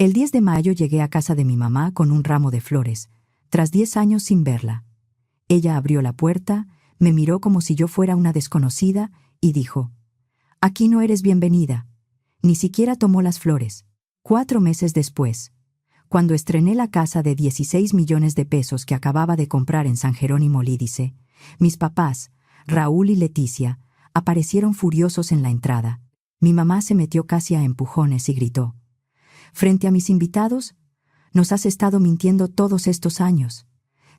El 10 de mayo llegué a casa de mi mamá con un ramo de flores, tras 10 años sin verla. Ella abrió la puerta, me miró como si yo fuera una desconocida y dijo: «Aquí no eres bienvenida». Ni siquiera tomó las flores. 4 meses después, cuando estrené la casa de 16 millones de pesos que acababa de comprar en San Jerónimo Lídice, mis papás, Raúl y Leticia, aparecieron furiosos en la entrada. Mi mamá se metió casi a empujones y gritó: «Frente a mis invitados, nos has estado mintiendo todos estos años.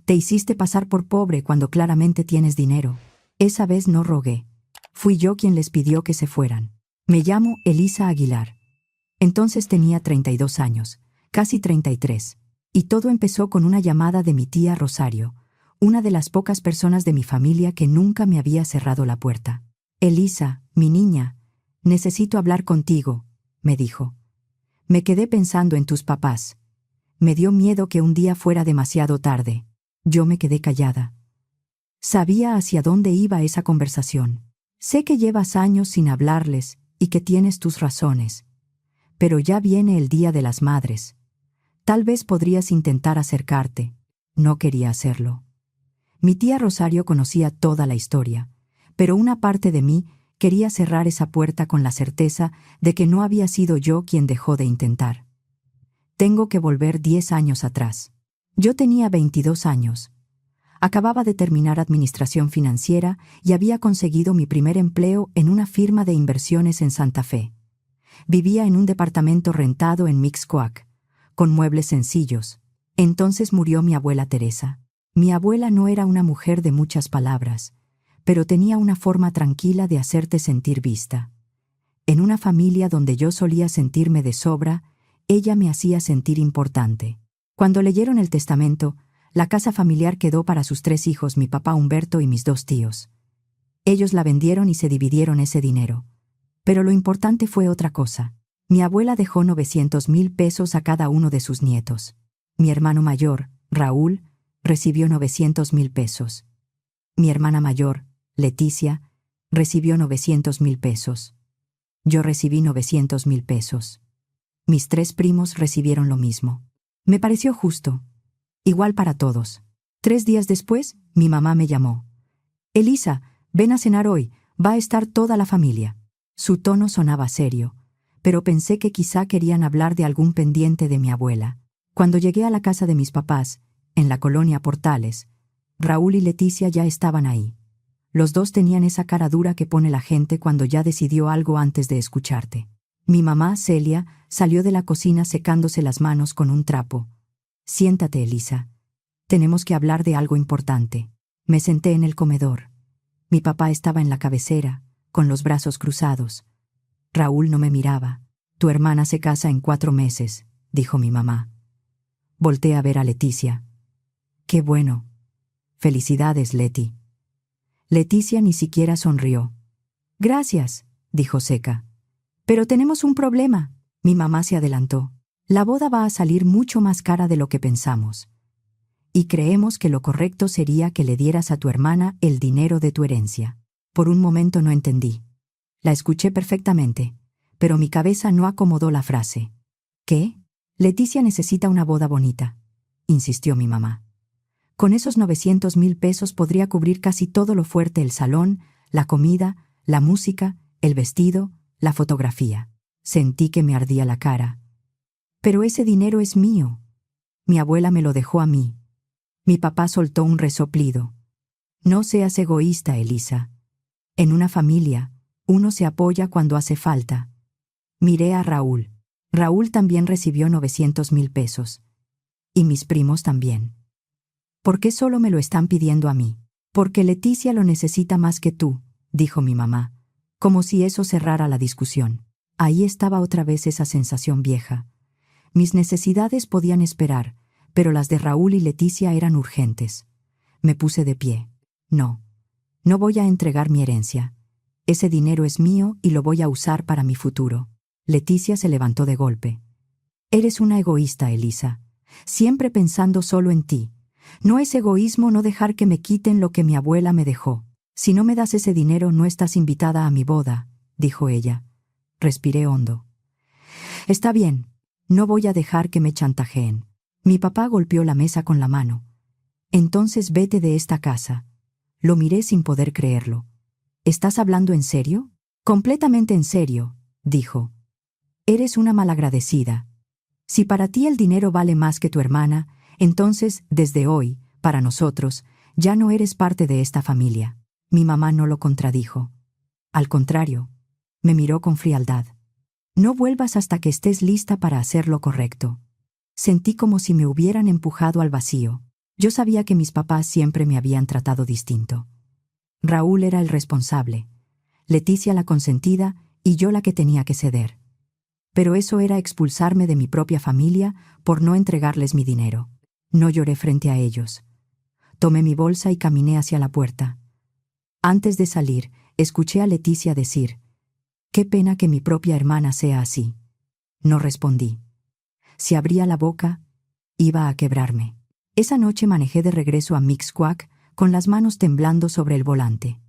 Te hiciste pasar por pobre cuando claramente tienes dinero». Esa vez no rogué. Fui yo quien les pidió que se fueran. Me llamo Elisa Aguilar. Entonces tenía 32 años, casi 33. Y todo empezó con una llamada de mi tía Rosario, una de las pocas personas de mi familia que nunca me había cerrado la puerta. «Elisa, mi niña, necesito hablar contigo», me dijo. «Me quedé pensando en tus papás. Me dio miedo que un día fuera demasiado tarde». Yo me quedé callada. Sabía hacia dónde iba esa conversación. «Sé que llevas años sin hablarles y que tienes tus razones. Pero ya viene el Día de las Madres. Tal vez podrías intentar acercarte». No quería hacerlo. Mi tía Rosario conocía toda la historia, pero una parte de mí quería cerrar esa puerta con la certeza de que no había sido yo quien dejó de intentar. Tengo que volver 10 años atrás. Yo tenía 22 años. Acababa de terminar administración financiera y había conseguido mi primer empleo en una firma de inversiones en Santa Fe. Vivía en un departamento rentado en Mixcoac, con muebles sencillos. Entonces murió mi abuela Teresa. Mi abuela no era una mujer de muchas palabras, pero tenía una forma tranquila de hacerte sentir vista. En una familia donde yo solía sentirme de sobra, ella me hacía sentir importante. Cuando leyeron el testamento, la casa familiar quedó para sus 3 hijos, mi papá Humberto y mis 2 tíos. Ellos la vendieron y se dividieron ese dinero. Pero lo importante fue otra cosa. Mi abuela dejó 900,000 pesos a cada uno de sus nietos. Mi hermano mayor, Raúl, recibió 900,000 pesos. Mi hermana mayor, Leticia, recibió 900,000 pesos. Yo recibí 900,000 pesos. Mis 3 primos recibieron lo mismo. Me pareció justo. Igual para todos. 3 días después, mi mamá me llamó. «Elisa, ven a cenar hoy, va a estar toda la familia». Su tono sonaba serio, pero pensé que quizá querían hablar de algún pendiente de mi abuela. Cuando llegué a la casa de mis papás, en la colonia Portales, Raúl y Leticia ya estaban ahí. Los dos tenían esa cara dura que pone la gente cuando ya decidió algo antes de escucharte. Mi mamá, Celia, salió de la cocina secándose las manos con un trapo. «Siéntate, Elisa. Tenemos que hablar de algo importante». Me senté en el comedor. Mi papá estaba en la cabecera, con los brazos cruzados. Raúl no me miraba. «Tu hermana se casa en 4 meses», dijo mi mamá. Volté a ver a Leticia. «Qué bueno. Felicidades, Leti». Leticia ni siquiera sonrió. «Gracias», dijo seca. «Pero tenemos un problema». Mi mamá se adelantó. «La boda va a salir mucho más cara de lo que pensamos. Y creemos que lo correcto sería que le dieras a tu hermana el dinero de tu herencia». Por un momento no entendí. La escuché perfectamente, pero mi cabeza no acomodó la frase. «¿Qué? Leticia necesita una boda bonita», insistió mi mamá. «Con esos 900,000 pesos podría cubrir casi todo lo fuerte: el salón, la comida, la música, el vestido, la fotografía». Sentí que me ardía la cara. «Pero ese dinero es mío. Mi abuela me lo dejó a mí». Mi papá soltó un resoplido. «No seas egoísta, Elisa. En una familia, uno se apoya cuando hace falta». Miré a Raúl. Raúl también recibió 900,000 pesos. Y mis primos también. «¿Por qué solo me lo están pidiendo a mí?» «Porque Leticia lo necesita más que tú», dijo mi mamá, como si eso cerrara la discusión. Ahí estaba otra vez esa sensación vieja. Mis necesidades podían esperar, pero las de Raúl y Leticia eran urgentes. Me puse de pie. «No. No voy a entregar mi herencia. Ese dinero es mío y lo voy a usar para mi futuro». Leticia se levantó de golpe. «Eres una egoísta, Elisa. Siempre pensando solo en ti. No es egoísmo no dejar que me quiten lo que mi abuela me dejó. Si no me das ese dinero no estás invitada a mi boda», dijo ella. Respiré hondo. «Está bien. No voy a dejar que me chantajeen. Mi papá golpeó la mesa con la mano. Entonces vete de esta casa. Lo miré sin poder creerlo. ¿Estás hablando en serio? Completamente en serio, dijo. Eres una malagradecida. Si para ti el dinero vale más que tu hermana, entonces, desde hoy, para nosotros, ya no eres parte de esta familia. Mi mamá no lo contradijo. Al contrario, me miró con frialdad. No vuelvas hasta que estés lista para hacer lo correcto. Sentí como si me hubieran empujado al vacío. Yo sabía que mis papás siempre me habían tratado distinto. Raúl era el responsable, Leticia la consentida y yo la que tenía que ceder. Pero eso era expulsarme de mi propia familia por no entregarles mi dinero. No lloré frente a ellos. Tomé mi bolsa y caminé hacia la puerta. Antes de salir, escuché a Leticia decir: «Qué pena que mi propia hermana sea así». No respondí. Si abría la boca, iba a quebrarme. Esa noche manejé de regreso a Mixcoac con las manos temblando sobre el volante.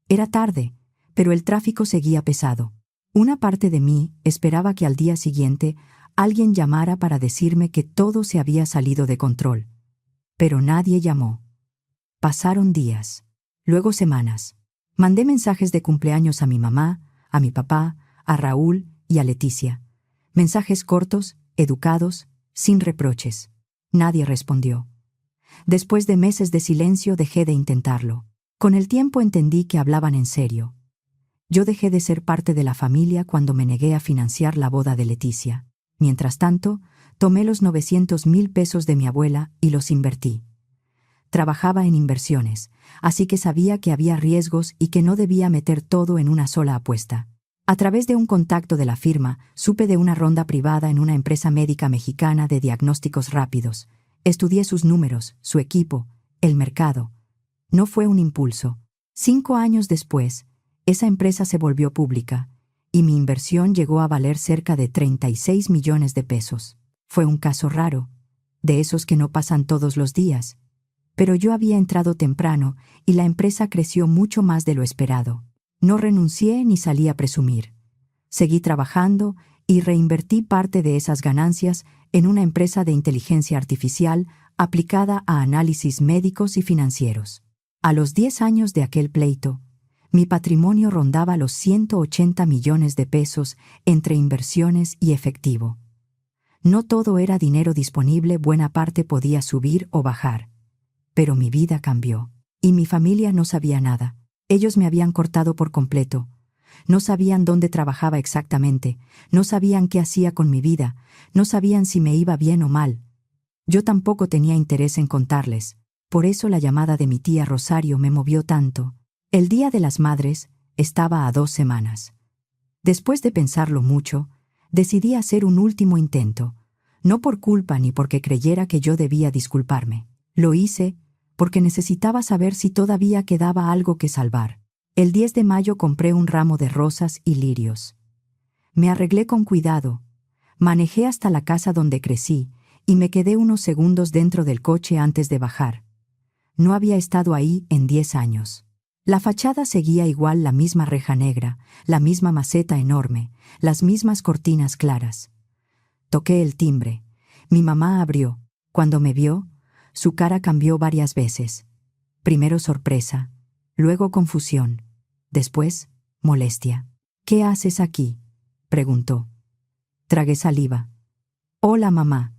Era tarde, pero el tráfico seguía pesado. Una parte de mí esperaba que al día siguiente alguien llamara para decirme que todo se había salido de control. Pero nadie llamó. Pasaron días, luego semanas. Mandé mensajes de cumpleaños a mi mamá, a mi papá, a Raúl y a Leticia. Mensajes cortos, educados, sin reproches. Nadie respondió. Después de meses de silencio dejé de intentarlo. Con el tiempo entendí que hablaban en serio. Yo dejé de ser parte de la familia cuando me negué a financiar la boda de Leticia. Mientras tanto, tomé los 900,000 pesos de mi abuela y los invertí. Trabajaba en inversiones, así que sabía que había riesgos y que no debía meter todo en una sola apuesta. A través de un contacto de la firma, supe de una ronda privada en una empresa médica mexicana de diagnósticos rápidos. Estudié sus números, su equipo, el mercado. No fue un impulso. 5 años después, esa empresa se volvió pública, y mi inversión llegó a valer cerca de 36 millones de pesos. Fue un caso raro, de esos que no pasan todos los días. Pero yo había entrado temprano y la empresa creció mucho más de lo esperado. No renuncié ni salí a presumir. Seguí trabajando y reinvertí parte de esas ganancias en una empresa de inteligencia artificial aplicada a análisis médicos y financieros. A los 10 años de aquel pleito, mi patrimonio rondaba los 180 millones de pesos entre inversiones y efectivo. No todo era dinero disponible, buena parte podía subir o bajar. Pero mi vida cambió, y mi familia no sabía nada. Ellos me habían cortado por completo. No sabían dónde trabajaba exactamente, no sabían qué hacía con mi vida, no sabían si me iba bien o mal. Yo tampoco tenía interés en contarles. Por eso la llamada de mi tía Rosario me movió tanto. El Día de las Madres estaba a 2 semanas. Después de pensarlo mucho, decidí hacer un último intento, no por culpa ni porque creyera que yo debía disculparme. Lo hice porque necesitaba saber si todavía quedaba algo que salvar. El 10 de mayo compré un ramo de rosas y lirios. Me arreglé con cuidado, manejé hasta la casa donde crecí y me quedé unos segundos dentro del coche antes de bajar. No había estado ahí en 10 años. La fachada seguía igual, la misma reja negra, la misma maceta enorme, las mismas cortinas claras. Toqué el timbre. Mi mamá abrió. Cuando me vio, su cara cambió varias veces. Primero sorpresa, luego confusión, después molestia. «¿Qué haces aquí?», preguntó. Tragué saliva. «Hola, mamá.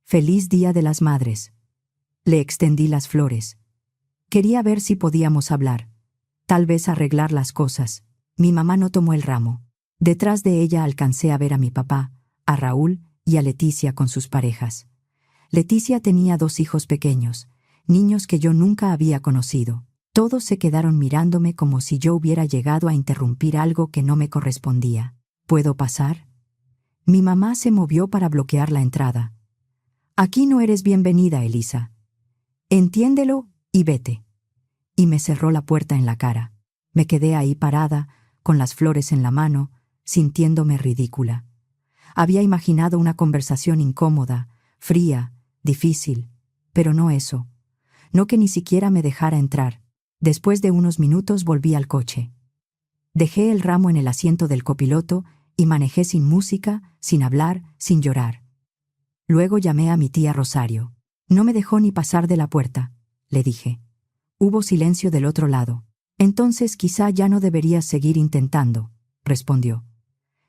Feliz Día de las Madres». Le extendí las flores. Quería ver si podíamos hablar. Tal vez arreglar las cosas. Mi mamá no tomó el ramo. Detrás de ella alcancé a ver a mi papá, a Raúl y a Leticia con sus parejas. Leticia tenía 2 hijos pequeños, niños que yo nunca había conocido. Todos se quedaron mirándome como si yo hubiera llegado a interrumpir algo que no me correspondía. «¿Puedo pasar?». Mi mamá se movió para bloquear la entrada. «Aquí no eres bienvenida, Elisa. Entiéndelo y vete». Y me cerró la puerta en la cara. Me quedé ahí parada, con las flores en la mano, sintiéndome ridícula. Había imaginado una conversación incómoda, fría, difícil, pero no eso. No que ni siquiera me dejara entrar. Después de unos minutos volví al coche. Dejé el ramo en el asiento del copiloto y manejé sin música, sin hablar, sin llorar. Luego llamé a mi tía Rosario. No me dejó ni pasar de la puerta, le dije. Hubo silencio del otro lado. Entonces quizá ya no deberías seguir intentando, respondió.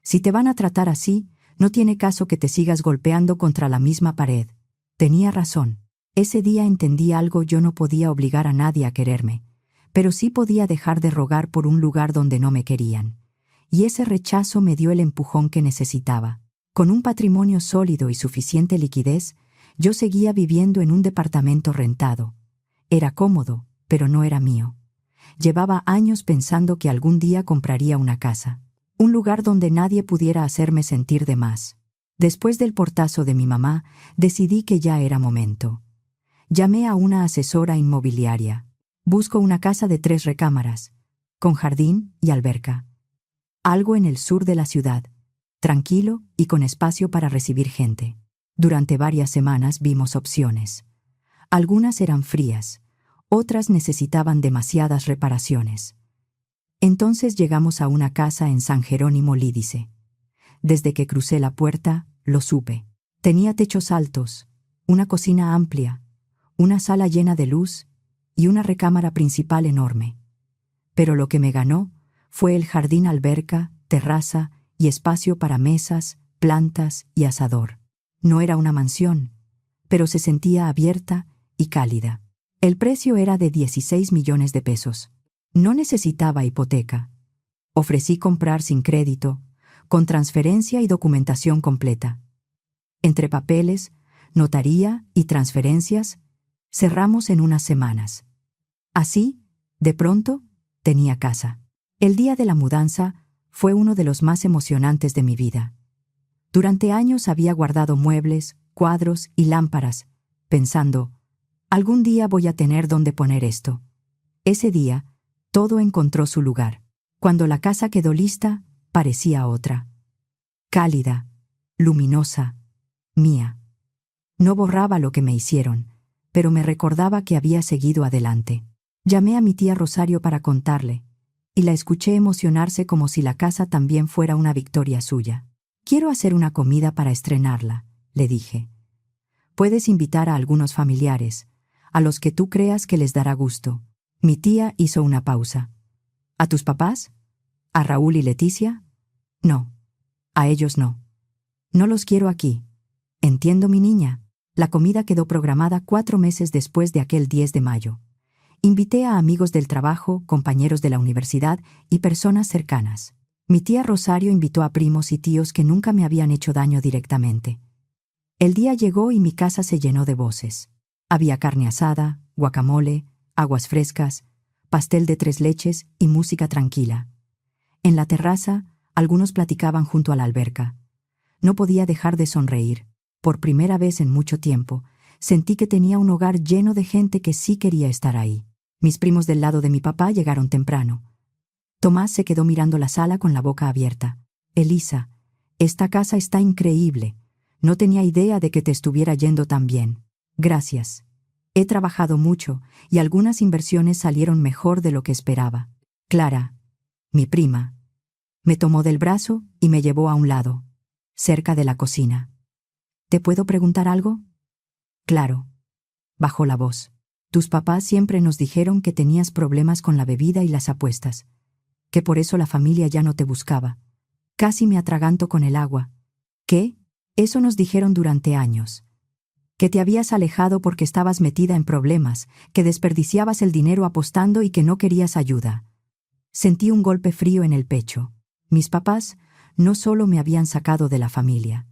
Si te van a tratar así, no tiene caso que te sigas golpeando contra la misma pared. Tenía razón. Ese día entendí algo: yo no podía obligar a nadie a quererme, pero sí podía dejar de rogar por un lugar donde no me querían. Y ese rechazo me dio el empujón que necesitaba. Con un patrimonio sólido y suficiente liquidez, yo seguía viviendo en un departamento rentado. Era cómodo, pero no era mío. Llevaba años pensando que algún día compraría una casa. Un lugar donde nadie pudiera hacerme sentir de más. Después del portazo de mi mamá, decidí que ya era momento. Llamé a una asesora inmobiliaria. Busco una casa de 3 recámaras, con jardín y alberca. Algo en el sur de la ciudad, tranquilo y con espacio para recibir gente. Durante varias semanas vimos opciones. Algunas eran frías, otras necesitaban demasiadas reparaciones. Entonces llegamos a una casa en San Jerónimo Lídice. Desde que crucé la puerta, lo supe. Tenía techos altos, una cocina amplia, una sala llena de luz y una recámara principal enorme. Pero lo que me ganó fue el jardín, alberca, terraza y espacio para mesas, plantas y asador. No era una mansión, pero se sentía abierta y cálida. El precio era de 16 millones de pesos. No necesitaba hipoteca. Ofrecí comprar sin crédito, con transferencia y documentación completa. Entre papeles, notaría y transferencias, cerramos en unas semanas. Así, de pronto, tenía casa. El día de la mudanza fue uno de los más emocionantes de mi vida. Durante años había guardado muebles, cuadros y lámparas, pensando, algún día voy a tener dónde poner esto. Ese día, todo encontró su lugar. Cuando la casa quedó lista, parecía otra. Cálida, luminosa, mía. No borraba lo que me hicieron, pero me recordaba que había seguido adelante. Llamé a mi tía Rosario para contarle, y la escuché emocionarse como si la casa también fuera una victoria suya. Quiero hacer una comida para estrenarla, le dije. Puedes invitar a algunos familiares, a los que tú creas que les dará gusto. Mi tía hizo una pausa. ¿A tus papás? ¿A Raúl y Leticia? No, a ellos no. No los quiero aquí. Entiendo, mi niña. La comida quedó programada 4 meses después de aquel 10 de mayo. Invité a amigos del trabajo, compañeros de la universidad y personas cercanas. Mi tía Rosario invitó a primos y tíos que nunca me habían hecho daño directamente. El día llegó y mi casa se llenó de voces. Había carne asada, guacamole, aguas frescas, pastel de 3 leches y música tranquila. En la terraza, algunos platicaban junto a la alberca. No podía dejar de sonreír. Por primera vez en mucho tiempo, sentí que tenía un hogar lleno de gente que sí quería estar ahí. Mis primos del lado de mi papá llegaron temprano. Tomás se quedó mirando la sala con la boca abierta. Elisa, esta casa está increíble. No tenía idea de que te estuviera yendo tan bien. Gracias. He trabajado mucho y algunas inversiones salieron mejor de lo que esperaba. Clara, mi prima, me tomó del brazo y me llevó a un lado, cerca de la cocina. ¿Te puedo preguntar algo? Claro. Bajó la voz. Tus papás siempre nos dijeron que tenías problemas con la bebida y las apuestas, que por eso la familia ya no te buscaba. Casi me atraganto con el agua. ¿Qué? Eso nos dijeron durante años. Que te habías alejado porque estabas metida en problemas, que desperdiciabas el dinero apostando y que no querías ayuda. Sentí un golpe frío en el pecho. Mis papás no solo me habían sacado de la familia,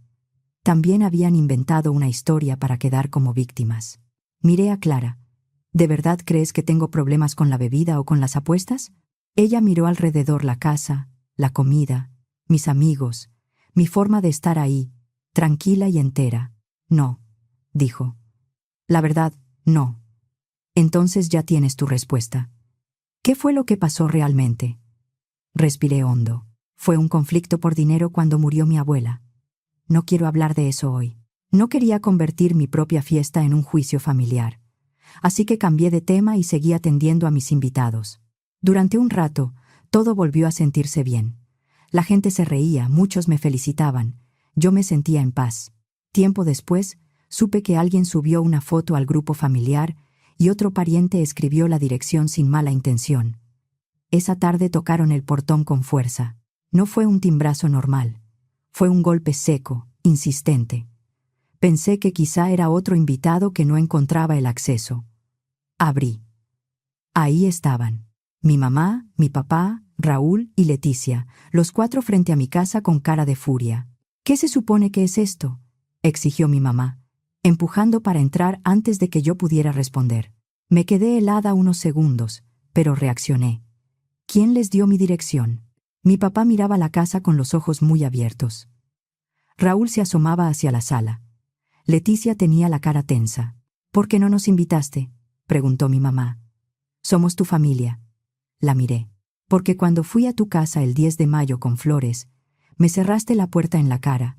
también habían inventado una historia para quedar como víctimas. Miré a Clara. ¿De verdad crees que tengo problemas con la bebida o con las apuestas? Ella miró alrededor: la casa, la comida, mis amigos, mi forma de estar ahí, tranquila y entera. No, dijo. La verdad, no. Entonces ya tienes tu respuesta. ¿Qué fue lo que pasó realmente? Respiré hondo. Fue un conflicto por dinero cuando murió mi abuela. No quiero hablar de eso hoy. No quería convertir mi propia fiesta en un juicio familiar. Así que cambié de tema y seguí atendiendo a mis invitados. Durante un rato, todo volvió a sentirse bien. La gente se reía, muchos me felicitaban. Yo me sentía en paz. Tiempo después, supe que alguien subió una foto al grupo familiar y otro pariente escribió la dirección sin mala intención. Esa tarde tocaron el portón con fuerza. No fue un timbrazo normal. Fue un golpe seco, insistente. Pensé que quizá era otro invitado que no encontraba el acceso. Abrí. Ahí estaban. Mi mamá, mi papá, Raúl y Leticia, los cuatro frente a mi casa con cara de furia. «¿Qué se supone que es esto?», exigió mi mamá, empujando para entrar antes de que yo pudiera responder. Me quedé helada unos segundos, pero reaccioné. «¿Quién les dio mi dirección?». Mi papá miraba la casa con los ojos muy abiertos. Raúl se asomaba hacia la sala. Leticia tenía la cara tensa. «¿Por qué no nos invitaste?», preguntó mi mamá. «Somos tu familia». La miré. «Porque cuando fui a tu casa el 10 de mayo con flores, me cerraste la puerta en la cara.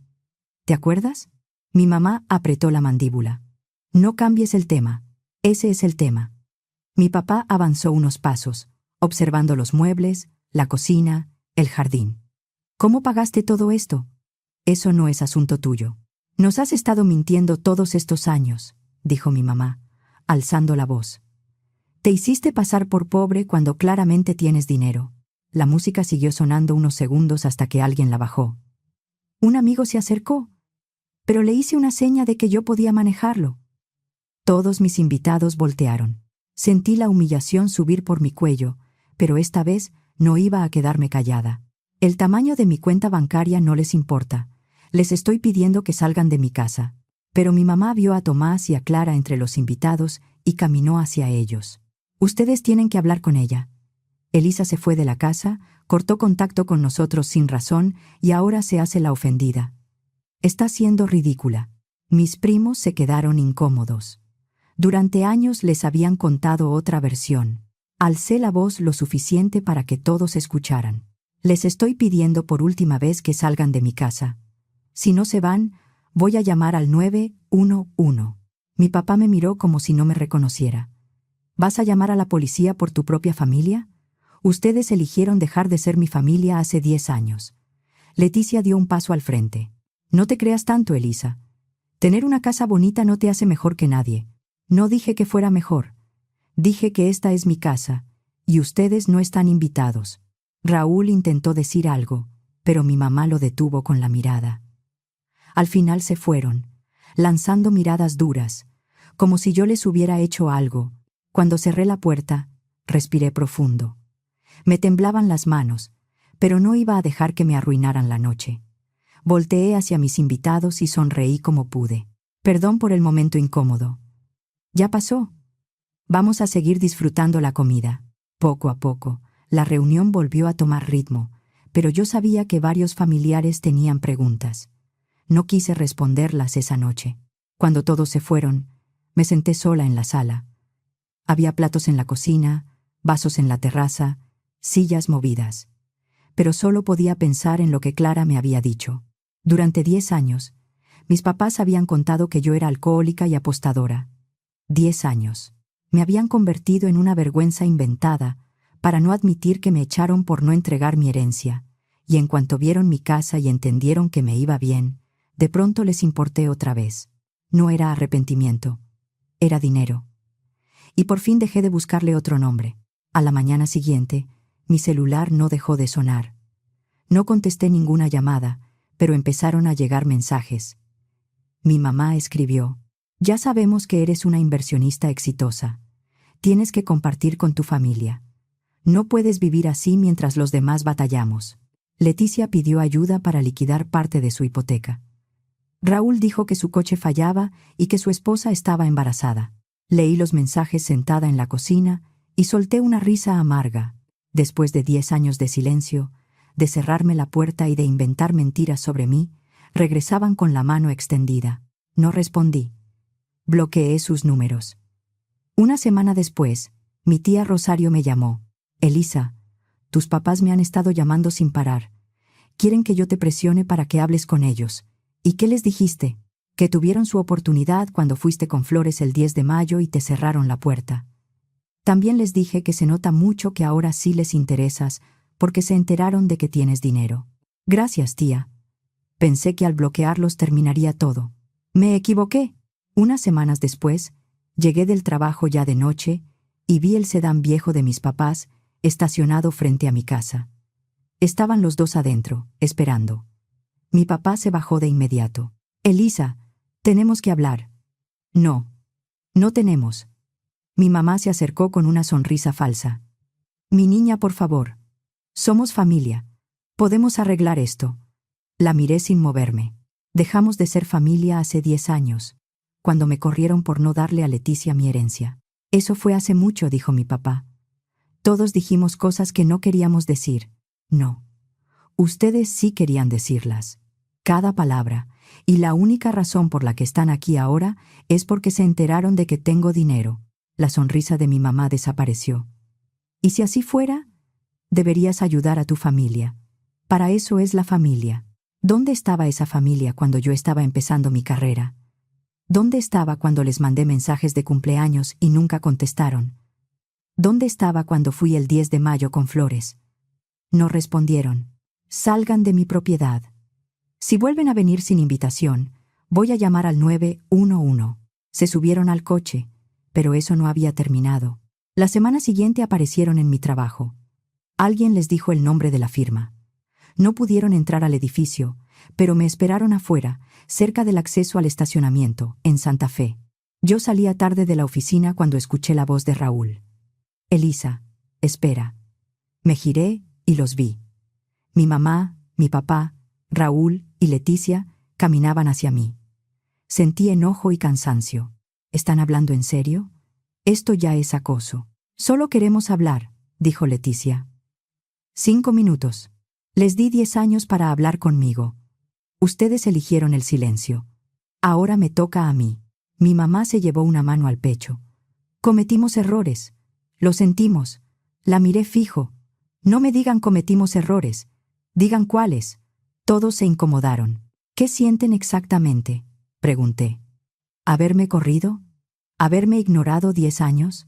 ¿Te acuerdas?». Mi mamá apretó la mandíbula. «No cambies el tema. Ese es el tema». Mi papá avanzó unos pasos, observando los muebles, la cocina, el jardín. «¿Cómo pagaste todo esto?». «Eso no es asunto tuyo». «Nos has estado mintiendo todos estos años», dijo mi mamá, alzando la voz. «Te hiciste pasar por pobre cuando claramente tienes dinero». La música siguió sonando unos segundos hasta que alguien la bajó. Un amigo se acercó, pero le hice una seña de que yo podía manejarlo. Todos mis invitados voltearon. Sentí la humillación subir por mi cuello, pero esta vez no iba a quedarme callada. «El tamaño de mi cuenta bancaria no les importa. Les estoy pidiendo que salgan de mi casa». Pero mi mamá vio a Tomás y a Clara entre los invitados y caminó hacia ellos. «Ustedes tienen que hablar con ella». Elisa se fue de la casa, cortó contacto con nosotros sin razón y ahora se hace la ofendida. Está siendo ridícula. Mis primos se quedaron incómodos. Durante años les habían contado otra versión. Alcé la voz lo suficiente para que todos escucharan. «Les estoy pidiendo por última vez que salgan de mi casa. Si no se van, voy a llamar al 911». Mi papá me miró como si no me reconociera. «¿Vas a llamar a la policía por tu propia familia? Ustedes eligieron dejar de ser mi familia hace 10 años». Leticia dio un paso al frente. «No te creas tanto, Elisa. Tener una casa bonita no te hace mejor que nadie. No dije que fuera mejor. Dije que esta es mi casa, y ustedes no están invitados». Raúl intentó decir algo, pero mi mamá lo detuvo con la mirada. Al final se fueron, lanzando miradas duras, como si yo les hubiera hecho algo. Cuando cerré la puerta, respiré profundo. Me temblaban las manos, pero no iba a dejar que me arruinaran la noche. Volteé hacia mis invitados y sonreí como pude. «Perdón por el momento incómodo. Ya pasó. Vamos a seguir disfrutando la comida». Poco a poco, la reunión volvió a tomar ritmo, pero yo sabía que varios familiares tenían preguntas. No quise responderlas esa noche. Cuando todos se fueron, me senté sola en la sala. Había platos en la cocina, vasos en la terraza, sillas movidas. Pero solo podía pensar en lo que Clara me había dicho. Durante 10 años, mis papás habían contado que yo era alcohólica y apostadora. 10 años. Me habían convertido en una vergüenza inventada para no admitir que me echaron por no entregar mi herencia, y en cuanto vieron mi casa y entendieron que me iba bien, de pronto les importé otra vez. No era arrepentimiento, era dinero. Y por fin dejé de buscarle otro nombre. A la mañana siguiente, mi celular no dejó de sonar. No contesté ninguna llamada, pero empezaron a llegar mensajes. Mi mamá escribió: «Ya sabemos que eres una inversionista exitosa. Tienes que compartir con tu familia. No puedes vivir así mientras los demás batallamos». Leticia pidió ayuda para liquidar parte de su hipoteca. Raúl dijo que su coche fallaba y que su esposa estaba embarazada. Leí los mensajes sentada en la cocina y solté una risa amarga. Después de 10 años de silencio, de cerrarme la puerta y de inventar mentiras sobre mí, regresaban con la mano extendida. No respondí. Bloqueé sus números. Una semana después, mi tía Rosario me llamó. «Elisa, tus papás me han estado llamando sin parar. Quieren que yo te presione para que hables con ellos». «¿Y qué les dijiste?». «Que tuvieron su oportunidad cuando fuiste con flores el 10 de mayo y te cerraron la puerta». «También les dije que se nota mucho que ahora sí les interesas porque se enteraron de que tienes dinero». «Gracias, tía. Pensé que al bloquearlos terminaría todo». Me equivoqué. Unas semanas después, llegué del trabajo ya de noche y vi el sedán viejo de mis papás estacionado frente a mi casa. Estaban los dos adentro, esperando. Mi papá se bajó de inmediato. Elisa, tenemos que hablar. No. No tenemos. Mi mamá se acercó con una sonrisa falsa. Mi niña, por favor. Somos familia. Podemos arreglar esto. La miré sin moverme. Dejamos de ser familia hace 10 años, cuando me corrieron por no darle a Leticia mi herencia. Eso fue hace mucho, dijo mi papá. Todos dijimos cosas que no queríamos decir. No. Ustedes sí querían decirlas. Cada palabra. Y la única razón por la que están aquí ahora es porque se enteraron de que tengo dinero. La sonrisa de mi mamá desapareció. ¿Y si así fuera? Deberías ayudar a tu familia. Para eso es la familia. ¿Dónde estaba esa familia cuando yo estaba empezando mi carrera? ¿Dónde estaba cuando les mandé mensajes de cumpleaños y nunca contestaron? ¿Dónde estaba cuando fui el 10 de mayo con flores? No respondieron. Salgan de mi propiedad. Si vuelven a venir sin invitación, voy a llamar al 911. Se subieron al coche, pero eso no había terminado. La semana siguiente aparecieron en mi trabajo. Alguien les dijo el nombre de la firma. No pudieron entrar al edificio, pero me esperaron afuera, cerca del acceso al estacionamiento, en Santa Fe. Yo salía tarde de la oficina cuando escuché la voz de Raúl. Elisa, espera. Me giré y los vi. Mi mamá, mi papá, Raúl y Leticia caminaban hacia mí. Sentí enojo y cansancio. ¿Están hablando en serio? Esto ya es acoso. Solo queremos hablar, dijo Leticia. 5 minutos. Les di 10 años para hablar conmigo. Ustedes eligieron el silencio. Ahora me toca a mí. Mi mamá se llevó una mano al pecho. Cometimos errores. Lo sentimos. La miré fijo. No me digan cometimos errores. Digan cuáles. Todos se incomodaron. ¿Qué sienten exactamente?, pregunté. ¿Haberme corrido? ¿Haberme ignorado 10 años?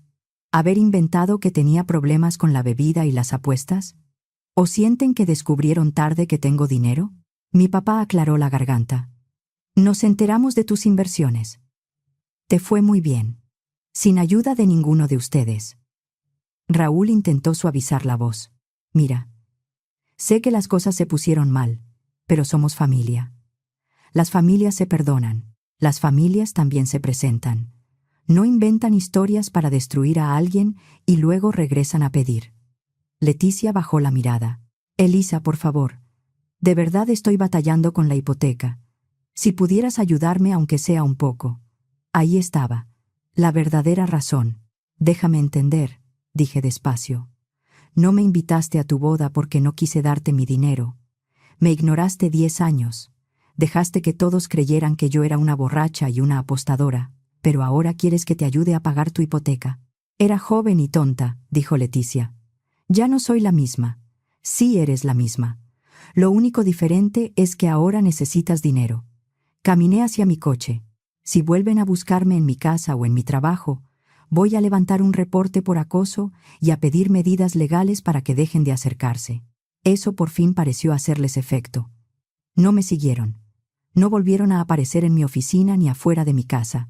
¿Haber inventado que tenía problemas con la bebida y las apuestas? ¿O sienten que descubrieron tarde que tengo dinero? Mi papá aclaró la garganta. Nos enteramos de tus inversiones. Te fue muy bien. Sin ayuda de ninguno de ustedes. Raúl intentó suavizar la voz. Mira. Sé que las cosas se pusieron mal, pero somos familia. Las familias se perdonan. Las familias también se presentan. No inventan historias para destruir a alguien y luego regresan a pedir. Leticia bajó la mirada. Elisa, por favor. De verdad estoy batallando con la hipoteca. Si pudieras ayudarme aunque sea un poco. Ahí estaba. La verdadera razón. Déjame entender, dije despacio. No me invitaste a tu boda porque no quise darte mi dinero. Me ignoraste 10 años. Dejaste que todos creyeran que yo era una borracha y una apostadora, pero ahora quieres que te ayude a pagar tu hipoteca. Era joven y tonta, dijo Leticia. Ya no soy la misma. Sí eres la misma. Lo único diferente es que ahora necesitas dinero. Caminé hacia mi coche. Si vuelven a buscarme en mi casa o en mi trabajo, voy a levantar un reporte por acoso y a pedir medidas legales para que dejen de acercarse. Eso por fin pareció hacerles efecto. No me siguieron. No volvieron a aparecer en mi oficina ni afuera de mi casa,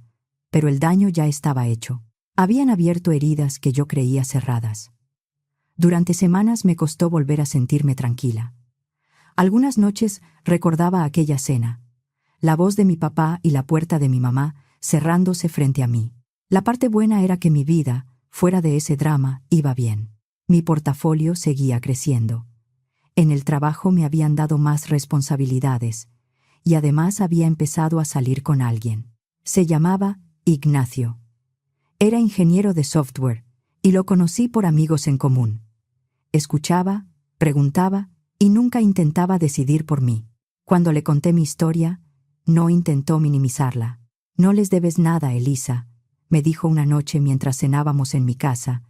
pero el daño ya estaba hecho. Habían abierto heridas que yo creía cerradas. Durante semanas me costó volver a sentirme tranquila. Algunas noches recordaba aquella cena, la voz de mi papá y la puerta de mi mamá cerrándose frente a mí. La parte buena era que mi vida, fuera de ese drama, iba bien. Mi portafolio seguía creciendo. En el trabajo me habían dado más responsabilidades, y además había empezado a salir con alguien. Se llamaba Ignacio. Era ingeniero de software, y lo conocí por amigos en común. Escuchaba, preguntaba, y nunca intentaba decidir por mí. Cuando le conté mi historia, no intentó minimizarla. No les debes nada, Elisa, me dijo una noche mientras cenábamos en mi casa.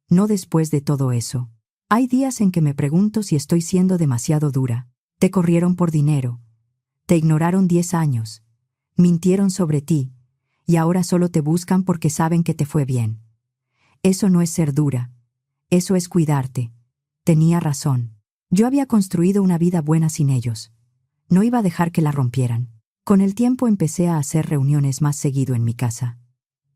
No después de todo eso. Hay días en que me pregunto si estoy siendo demasiado dura. Te corrieron por dinero. Te ignoraron 10 años. Mintieron sobre ti, y ahora solo te buscan porque saben que te fue bien. Eso no es ser dura. Eso es cuidarte. Tenía razón. Yo había construido una vida buena sin ellos. No iba a dejar que la rompieran. Con el tiempo empecé a hacer reuniones más seguido en mi casa.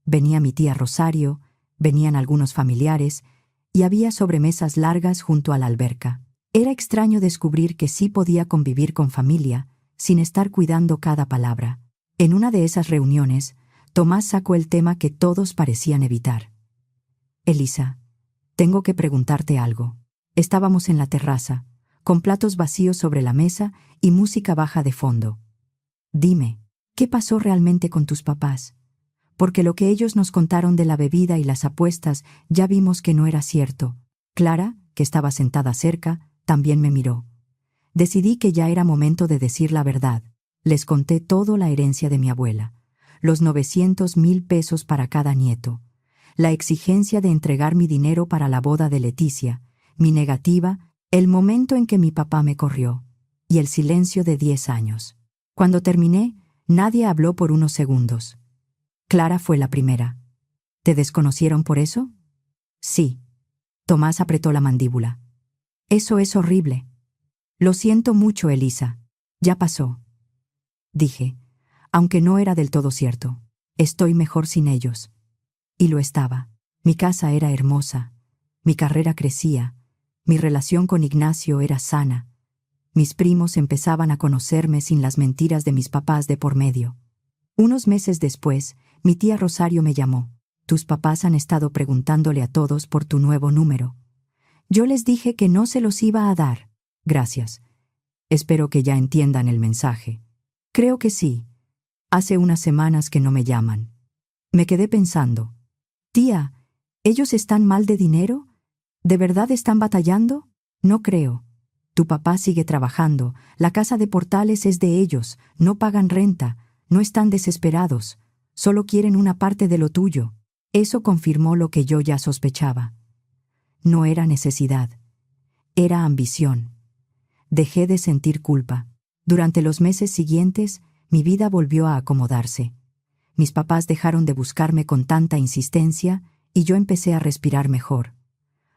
Venía mi tía Rosario, venían algunos familiares, y había sobremesas largas junto a la alberca. Era extraño descubrir que sí podía convivir con familia, sin estar cuidando cada palabra. En una de esas reuniones, Tomás sacó el tema que todos parecían evitar. Elisa, tengo que preguntarte algo. Estábamos en la terraza, con platos vacíos sobre la mesa y música baja de fondo. Dime, ¿qué pasó realmente con tus papás? Porque lo que ellos nos contaron de la bebida y las apuestas ya vimos que no era cierto. Clara, que estaba sentada cerca, también me miró. Decidí que ya era momento de decir la verdad. Les conté toda la herencia de mi abuela, los 900,000 pesos para cada nieto, la exigencia de entregar mi dinero para la boda de Leticia, mi negativa, el momento en que mi papá me corrió, y el silencio de 10 años. Cuando terminé, nadie habló por unos segundos. Clara fue la primera. ¿Te desconocieron por eso? Sí. Tomás apretó la mandíbula. Eso es horrible. Lo siento mucho, Elisa. Ya pasó. Dije, aunque no era del todo cierto. Estoy mejor sin ellos. Y lo estaba. Mi casa era hermosa. Mi carrera crecía. Mi relación con Ignacio era sana. Mis primos empezaban a conocerme sin las mentiras de mis papás de por medio. Unos meses después, mi tía Rosario me llamó. Tus papás han estado preguntándole a todos por tu nuevo número. Yo les dije que no se los iba a dar. Gracias. Espero que ya entiendan el mensaje. Creo que sí. Hace unas semanas que no me llaman. Me quedé pensando. Tía, ¿ellos están mal de dinero? ¿De verdad están batallando? No creo. Tu papá sigue trabajando, la casa de Portales es de ellos, no pagan renta, no están desesperados, solo quieren una parte de lo tuyo. Eso confirmó lo que yo ya sospechaba. No era necesidad, era ambición. Dejé de sentir culpa. Durante los meses siguientes, mi vida volvió a acomodarse. Mis papás dejaron de buscarme con tanta insistencia y yo empecé a respirar mejor.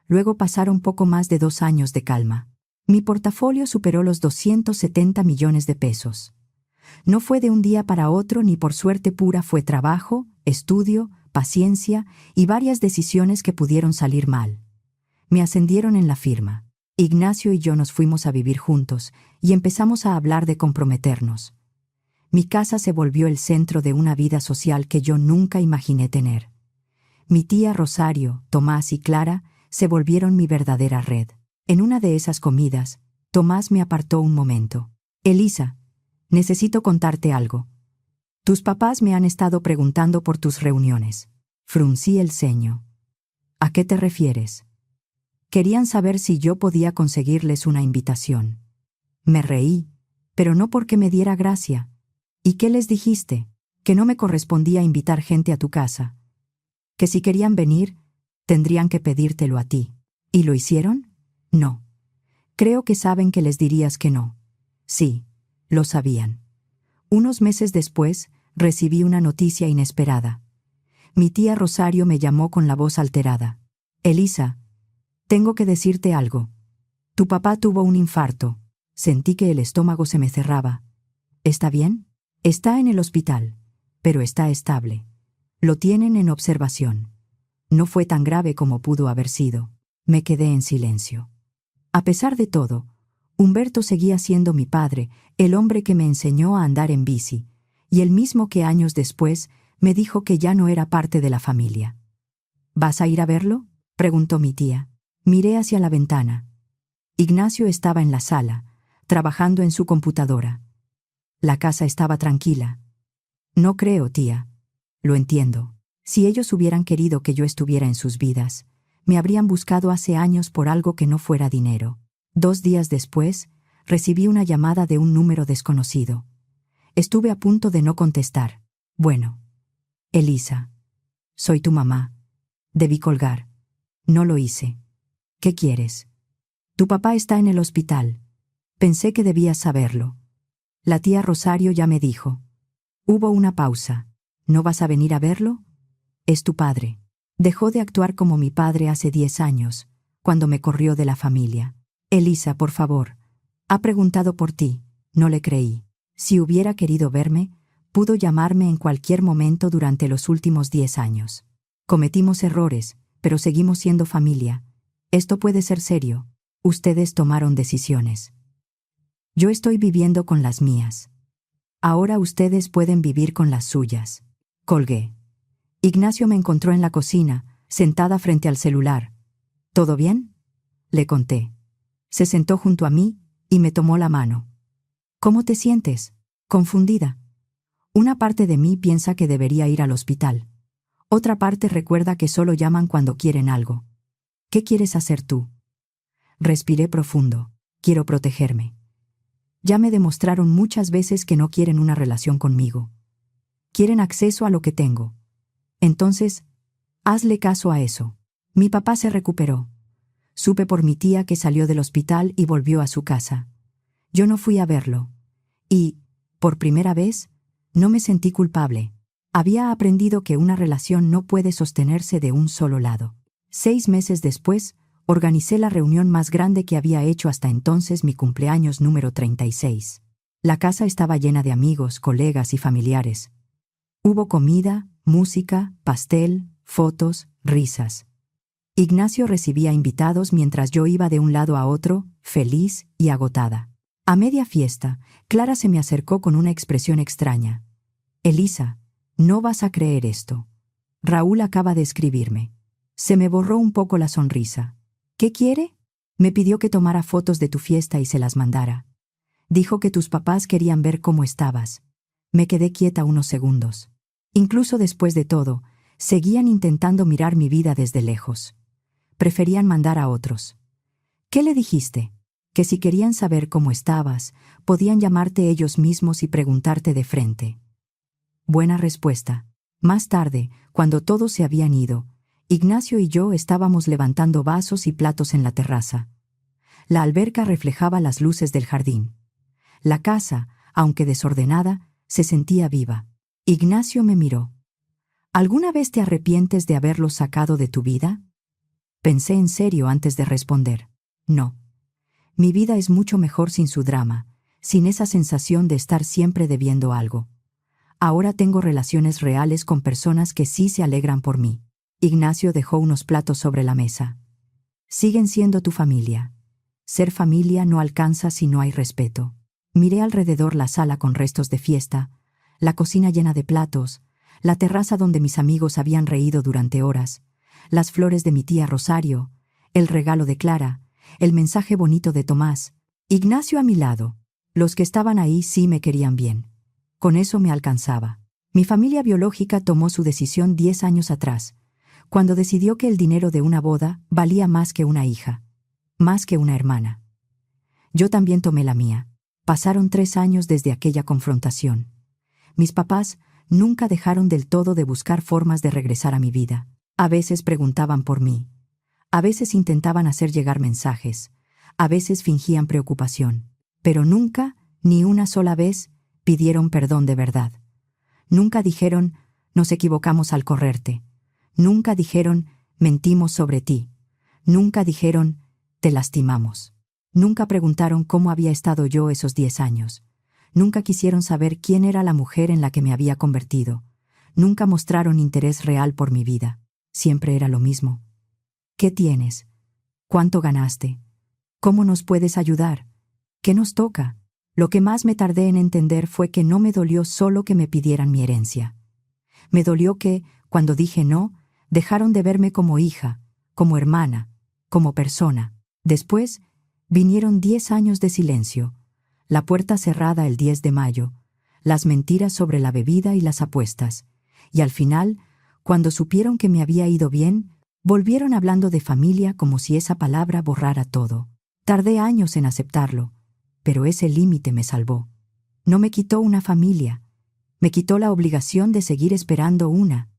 Luego pasaron poco más de 2 años de calma. Mi portafolio superó los 270 millones de pesos. No fue de un día para otro ni por suerte pura, fue trabajo, estudio, paciencia y varias decisiones que pudieron salir mal. Me ascendieron en la firma. Ignacio y yo nos fuimos a vivir juntos y empezamos a hablar de comprometernos. Mi casa se volvió el centro de una vida social que yo nunca imaginé tener. Mi tía Rosario, Tomás y Clara se volvieron mi verdadera red. En una de esas comidas, Tomás me apartó un momento. Elisa, necesito contarte algo. Tus papás me han estado preguntando por tus reuniones. Fruncí el ceño. ¿A qué te refieres? Querían saber si yo podía conseguirles una invitación. Me reí, pero no porque me diera gracia. ¿Y qué les dijiste? Que no me correspondía invitar gente a tu casa. Que si querían venir, tendrían que pedírtelo a ti. ¿Y lo hicieron? No. Creo que saben que les dirías que no. Sí, lo sabían. Unos meses después, recibí una noticia inesperada. Mi tía Rosario me llamó con la voz alterada. Elisa, tengo que decirte algo. Tu papá tuvo un infarto. Sentí que el estómago se me cerraba. ¿Está bien? Está en el hospital, pero está estable. Lo tienen en observación. No fue tan grave como pudo haber sido. Me quedé en silencio. A pesar de todo, Humberto seguía siendo mi padre, el hombre que me enseñó a andar en bici, y el mismo que años después me dijo que ya no era parte de la familia. ¿Vas a ir a verlo?, preguntó mi tía. Miré hacia la ventana. Ignacio estaba en la sala, trabajando en su computadora. La casa estaba tranquila. No creo, tía. Lo entiendo. Si ellos hubieran querido que yo estuviera en sus vidas, me habrían buscado hace años por algo que no fuera dinero. 2 días después, recibí una llamada de un número desconocido. Estuve a punto de no contestar. Bueno. Elisa. Soy tu mamá. Debí colgar. No lo hice. ¿Qué quieres? Tu papá está en el hospital. Pensé que debías saberlo. La tía Rosario ya me dijo. Hubo una pausa. ¿No vas a venir a verlo? Es tu padre. Dejó de actuar como mi padre hace 10 años, cuando me corrió de la familia. Elisa, por favor. Ha preguntado por ti. No le creí. Si hubiera querido verme, pudo llamarme en cualquier momento durante los últimos 10 años. Cometimos errores, pero seguimos siendo familia. Esto puede ser serio. Ustedes tomaron decisiones. Yo estoy viviendo con las mías. Ahora ustedes pueden vivir con las suyas. Colgué. Ignacio me encontró en la cocina, sentada frente al celular. ¿Todo bien?, le conté. Se sentó junto a mí y me tomó la mano. ¿Cómo te sientes? Confundida. Una parte de mí piensa que debería ir al hospital. Otra parte recuerda que solo llaman cuando quieren algo. ¿Qué quieres hacer tú? Respiré profundo. Quiero protegerme. Ya me demostraron muchas veces que no quieren una relación conmigo. Quieren acceso a lo que tengo. Entonces, hazle caso a eso. Mi papá se recuperó. Supe por mi tía que salió del hospital y volvió a su casa. Yo no fui a verlo. Y, por primera vez, no me sentí culpable. Había aprendido que una relación no puede sostenerse de un solo lado. 6 meses después, organicé la reunión más grande que había hecho hasta entonces, mi cumpleaños número 36. La casa estaba llena de amigos, colegas y familiares. Hubo comida, música, pastel, fotos, risas. Ignacio recibía invitados mientras yo iba de un lado a otro, feliz y agotada. A media fiesta, Clara se me acercó con una expresión extraña. «Elisa, no vas a creer esto. Raúl acaba de escribirme». Se me borró un poco la sonrisa. «¿Qué quiere?» Me pidió que tomara fotos de tu fiesta y se las mandara. Dijo que tus papás querían ver cómo estabas. Me quedé quieta unos segundos. Incluso después de todo, seguían intentando mirar mi vida desde lejos. Preferían mandar a otros. «¿Qué le dijiste?» «Que si querían saber cómo estabas, podían llamarte ellos mismos y preguntarte de frente». Buena respuesta. Más tarde, cuando todos se habían ido, Ignacio y yo estábamos levantando vasos y platos en la terraza. La alberca reflejaba las luces del jardín. La casa, aunque desordenada, se sentía viva. Ignacio me miró. ¿Alguna vez te arrepientes de haberlos sacado de tu vida? Pensé en serio antes de responder. No. Mi vida es mucho mejor sin su drama, sin esa sensación de estar siempre debiendo algo. Ahora tengo relaciones reales con personas que sí se alegran por mí. Ignacio dejó unos platos sobre la mesa. Siguen siendo tu familia. Ser familia no alcanza si no hay respeto. Miré alrededor la sala con restos de fiesta, la cocina llena de platos, la terraza donde mis amigos habían reído durante horas, las flores de mi tía Rosario, el regalo de Clara, el mensaje bonito de Tomás, Ignacio a mi lado. Los que estaban ahí sí me querían bien. Con eso me alcanzaba. Mi familia biológica tomó su decisión 10 años atrás, cuando decidió que el dinero de una boda valía más que una hija, más que una hermana. Yo también tomé la mía. Pasaron 3 años desde aquella confrontación. Mis papás nunca dejaron del todo de buscar formas de regresar a mi vida. A veces preguntaban por mí. A veces intentaban hacer llegar mensajes. A veces fingían preocupación. Pero nunca, ni una sola vez, pidieron perdón de verdad. Nunca dijeron, nos equivocamos al correrte. Nunca dijeron, mentimos sobre ti. Nunca dijeron, te lastimamos. Nunca preguntaron cómo había estado yo esos 10 años. Nunca quisieron saber quién era la mujer en la que me había convertido. Nunca mostraron interés real por mi vida. Siempre era lo mismo. ¿Qué tienes? ¿Cuánto ganaste? ¿Cómo nos puedes ayudar? ¿Qué nos toca? Lo que más me tardé en entender fue que no me dolió solo que me pidieran mi herencia. Me dolió que, cuando dije no, dejaron de verme como hija, como hermana, como persona. Después, vinieron 10 años de silencio, la puerta cerrada el 10 de mayo, las mentiras sobre la bebida y las apuestas, y al final, cuando supieron que me había ido bien, volvieron hablando de familia como si esa palabra borrara todo. Tardé años en aceptarlo, pero ese límite me salvó. No me quitó una familia, me quitó la obligación de seguir esperando una.